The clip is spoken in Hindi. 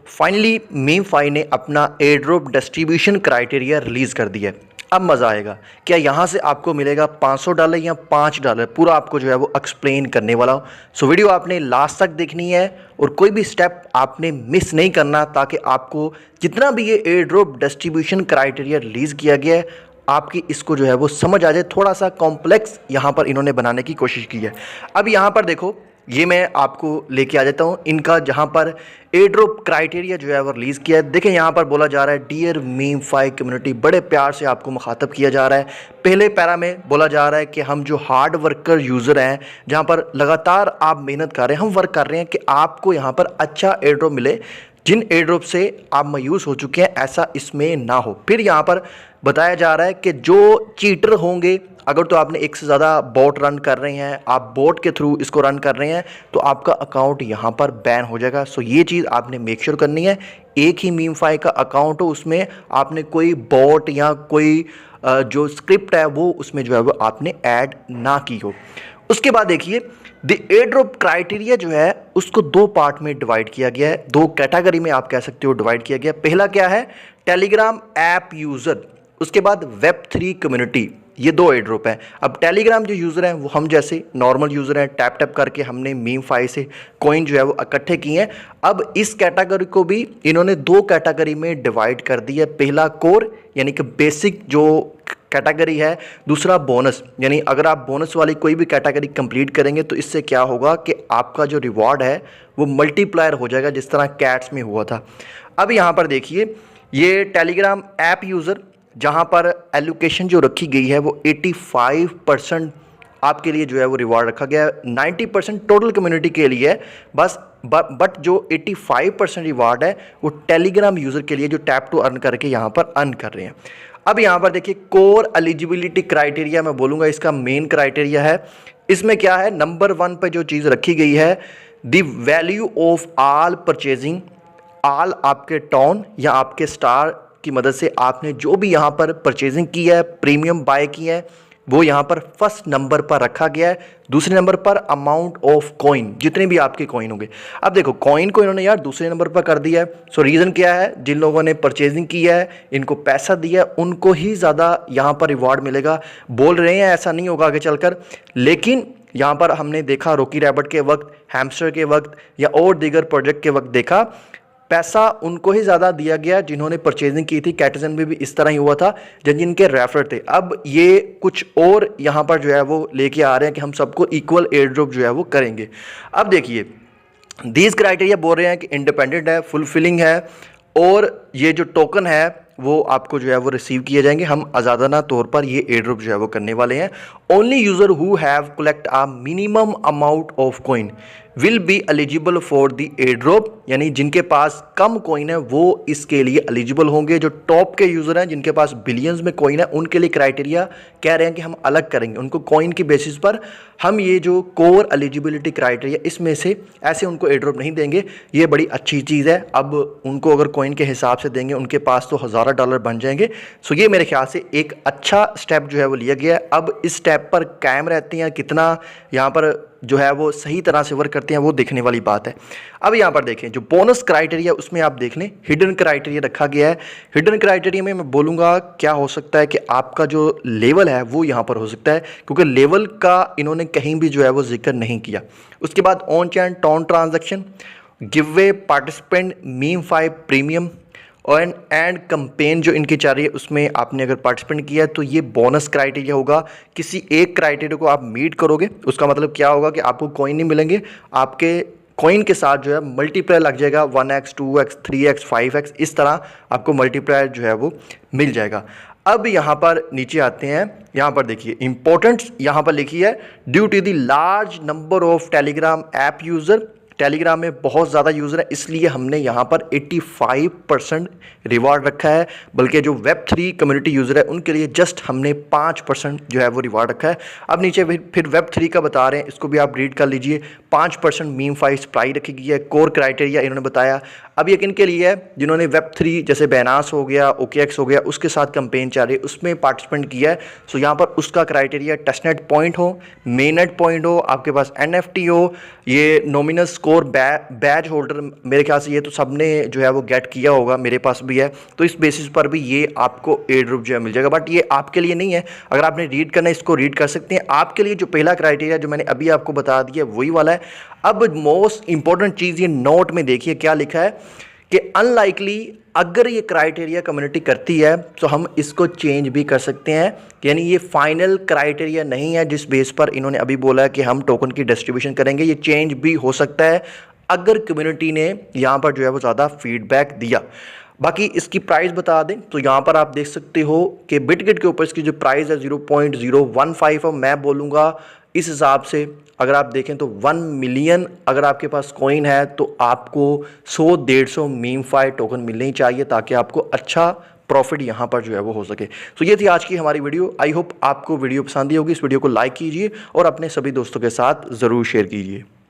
फाइनली मीमफाई ने अपना air drop distribution criteria release कर दिया है। अब मज़ा आएगा। क्या यहाँ से आपको मिलेगा $500 या $5, पूरा आपको जो है वो एक्सप्लेन करने वाला हूँ। सो वीडियो आपने लास्ट तक देखनी है और कोई भी स्टेप आपने मिस नहीं करना, ताकि आपको जितना भी ये air drop distribution criteria release किया गया है आपकी इसको जो है वो समझ आ जाए। थोड़ा सा कॉम्प्लेक्स यहाँ पर इन्होंने बनाने की कोशिश की है। अब यहाँ पर देखो, ये मैं आपको लेके आ जाता हूँ इनका जहाँ पर एयर ड्रॉप क्राइटेरिया जो है वो रिलीज़ किया है। देखें यहाँ पर बोला जा रहा है डियर मीमफाई कम्युनिटी, बड़े प्यार से आपको मुखातब किया जा रहा है। पहले पैरा में बोला जा रहा है कि हम जो हार्ड वर्कर यूज़र हैं, जहाँ पर लगातार आप मेहनत कर रहे हैं, हम वर्क कर रहे हैं कि आपको यहाँ पर अच्छा एयर ड्रॉप मिले। जिन एयर ड्रॉप से आप मायूस हो चुके हैं ऐसा इसमें ना हो। फिर यहाँ पर बताया जा रहा है कि जो चीटर होंगे, अगर तो आपने एक से ज़्यादा बोट रन कर रहे हैं, आप बोट के थ्रू इसको रन कर रहे हैं, तो आपका अकाउंट यहाँ पर बैन हो जाएगा। सो ये चीज़ आपने मेक श्योर करनी है। एक ही मीमफाई का अकाउंट हो, उसमें आपने कोई बोट या कोई जो स्क्रिप्ट है वो उसमें जो है वो आपने ऐड ना की हो। उसके बाद देखिए, द एयर ड्रॉप क्राइटेरिया जो है उसको दो पार्ट में डिवाइड किया गया है, दो कैटेगरी में आप कह सकते हो डिवाइड किया गया है। पहला क्या है, टेलीग्राम ऐप यूज़र, उसके बाद वेब3 कम्युनिटी, ये दो एयर ड्रॉप है। अब टेलीग्राम जो यूज़र हैं वो हम जैसे नॉर्मल यूज़र हैं, टैप टैप करके हमने मीमफाई से कॉइन जो है वो इकट्ठे किए हैं। अब इस कैटेगरी को भी इन्होंने दो कैटेगरी में डिवाइड कर दिया है। पहला कोर यानी कि बेसिक जो कैटेगरी है, दूसरा बोनस, यानी अगर आप बोनस वाली कोई भी कैटेगरी कंप्लीट करेंगे तो इससे क्या होगा कि आपका जो रिवॉर्ड है वो मल्टीप्लायर हो जाएगा, जिस तरह कैट्स में हुआ था। अब यहाँ पर देखिए, ये टेलीग्राम ऐप यूज़र जहाँ पर एलोकेशन जो रखी गई है वो 85% आपके लिए जो है वो रिवार्ड रखा गया है। 90% टोटल कम्युनिटी के लिए है बस, बट जो 85% रिवार्ड है वो टेलीग्राम यूज़र के लिए जो टैप टू अर्न करके यहाँ पर अर्न कर रहे हैं। अब यहाँ पर देखिए, कोर एलिजिबिलिटी क्राइटेरिया मैं बोलूँगा इसका मेन क्राइटेरिया है। इसमें क्या है, नंबर 1 पर जो चीज़ रखी गई है, the value of all purchasing, all आपके टॉन या आपके स्टार की मदद से आपने जो भी यहाँ पर परचेजिंग की है, प्रीमियम बाय की है, वो यहाँ पर फर्स्ट नंबर पर रखा गया है। दूसरे नंबर पर अमाउंट ऑफ कॉइन, जितने भी आपके कॉइन होंगे। अब देखो, कॉइन को इन्होंने यार दूसरे नंबर पर कर दिया है। सो रीज़न क्या है, जिन लोगों ने परचेजिंग की है, इनको पैसा दिया है, उनको ही ज़्यादा यहाँ पर रिवॉर्ड मिलेगा। बोल रहे हैं ऐसा नहीं होगा आगे चलकर, लेकिन यहाँ पर हमने देखा रॉकी रैबिट के वक्त, हैमस्टर के वक्त या और दीगर प्रोजेक्ट के वक्त देखा, पैसा उनको ही ज़्यादा दिया गया जिन्होंने परचेजिंग की थी। कैटिजन में भी इस तरह ही हुआ था जिनके रेफर थे। अब ये कुछ और यहाँ पर जो है वो लेके आ रहे हैं कि हम सबको इक्वल एयर ड्रॉप जो है वो करेंगे। अब देखिए, दीज क्राइटेरिया बोल रहे हैं कि इंडिपेंडेंट है, फुलफिलिंग है, और ये जो टोकन है वो आपको जो है वो रिसीव किए जाएंगे। हम आज़ादाना तौर पर ये एयर ड्रॉप जो है वो करने वाले हैं। Only user who have collect a minimum amount of coin will be eligible for the air drop, यानी जिनके पास कम कॉइन है वो इसके लिए एलिजिबल होंगे। जो टॉप के यूज़र हैं जिनके पास बिलियंस में कॉइन है, उनके लिए क्राइटेरिया कह रहे हैं कि हम अलग करेंगे, उनको कॉइन की बेसिस पर हम ये जो कोर एलिजिबिलिटी क्राइटेरिया इसमें से ऐसे उनको एयर ड्रॉप नहीं देंगे। ये बड़ी अच्छी चीज़ है। अब उनको अगर कॉइन के हिसाब से देंगे, उनके पास तो $1000 बन जाएंगे। सो ये मेरे ख्याल से एक अच्छा स्टेप जो है वो लिया गया है। अब इस स्टेप पर कायम रहते हैं, कितना यहाँ पर जो है वो सही तरह से वर्क करते हैं, वो देखने वाली बात है। अब यहाँ पर देखें, जो बोनस क्राइटेरिया उसमें आप देख लें, हिडन क्राइटेरिया रखा गया है। हिडन क्राइटेरिया में मैं बोलूँगा क्या हो सकता है कि आपका जो लेवल है वो यहाँ पर हो सकता है, क्योंकि लेवल का इन्होंने कहीं भी जो है वो जिक्र नहीं किया। उसके बाद on chain TON transaction, giveaway participant MemeFi premium and campaign जो इनकी चल रही है, उसमें आपने अगर पार्टिसिपेंट किया है तो ये बोनस क्राइटेरिया होगा। किसी एक क्राइटेरिया को आप मीट करोगे, उसका मतलब क्या होगा कि आपको कॉइन नहीं मिलेंगे, आपके कॉइन के साथ जो है मल्टीप्लायर लग जाएगा। 1x 2x 3x 5x इस तरह आपको मल्टीप्लायर जो है वो मिल जाएगा। अब यहाँ पर नीचे आते हैं, यहाँ पर देखिए इंपॉर्टेंट यहाँ पर लिखी है, due to the large number of Telegram app user, Telegram में बहुत ज़्यादा यूज़र है इसलिए हमने यहाँ पर 85% रिवार्ड रखा है, बल्कि जो वेब3 कम्युनिटी यूज़र है उनके लिए जस्ट हमने 5% जो है वो रिवार्ड रखा है। अब नीचे फिर वेब3 का बता रहे हैं, इसको भी आप रीड कर लीजिए। 5% मीमफाई सप्लाई रखी गई है। कोर क्राइटेरिया इन्होंने बताया, अब ये किन के लिए है? जिन्होंने वेब3 जैसे बैनास हो गया, OKX हो गया, उसके साथ कैंपेन चल रही है, उसमें पार्टिसिपेंट किया है। सो यहाँ पर उसका क्राइटेरिया टेस्टनेट पॉइंट हो, मेननेट पॉइंट हो, आपके पास NFT हो, ये नॉमिनल स्कोर बैज होल्डर, मेरे ख्याल से ये तो सबने जो है वो गेट किया होगा, मेरे पास भी है। तो इस बेसिस पर भी ये आपको एयर ड्रॉप जो है मिल जाएगा। बट ये आपके लिए नहीं है, अगर आपने रीड करना है इसको रीड कर सकते हैं। आपके लिए जो पहला क्राइटेरिया जो मैंने अभी आपको बता दिया वही वाला है। अब मोस्ट इंपॉर्टेंट चीज़ ये नोट में देखिए क्या लिखा है कि अनलाइकली अगर ये क्राइटेरिया कम्युनिटी करती है तो हम इसको चेंज भी कर सकते हैं। यानी ये फाइनल क्राइटेरिया नहीं है जिस बेस पर इन्होंने अभी बोला है कि हम टोकन की डिस्ट्रीब्यूशन करेंगे, ये चेंज भी हो सकता है अगर कम्युनिटी ने यहाँ पर जो है वो ज़्यादा फीडबैक दिया। बाकी इसकी प्राइस बता दें तो यहाँ पर आप देख सकते हो कि बिटगेट के ऊपर इसकी जो प्राइस है 0.015 है। मैं बोलूँगा इस हिसाब से अगर आप देखें तो 1 मिलियन अगर आपके पास कॉइन है तो आपको 100-150 मीमफाई टोकन मिलने ही चाहिए ताकि आपको अच्छा प्रॉफिट यहाँ पर जो है वो हो सके। तो ये थी आज की हमारी वीडियो। आई होप आपको वीडियो पसंद आई होगी। इस वीडियो को लाइक कीजिए और अपने सभी दोस्तों के साथ ज़रूर शेयर कीजिए।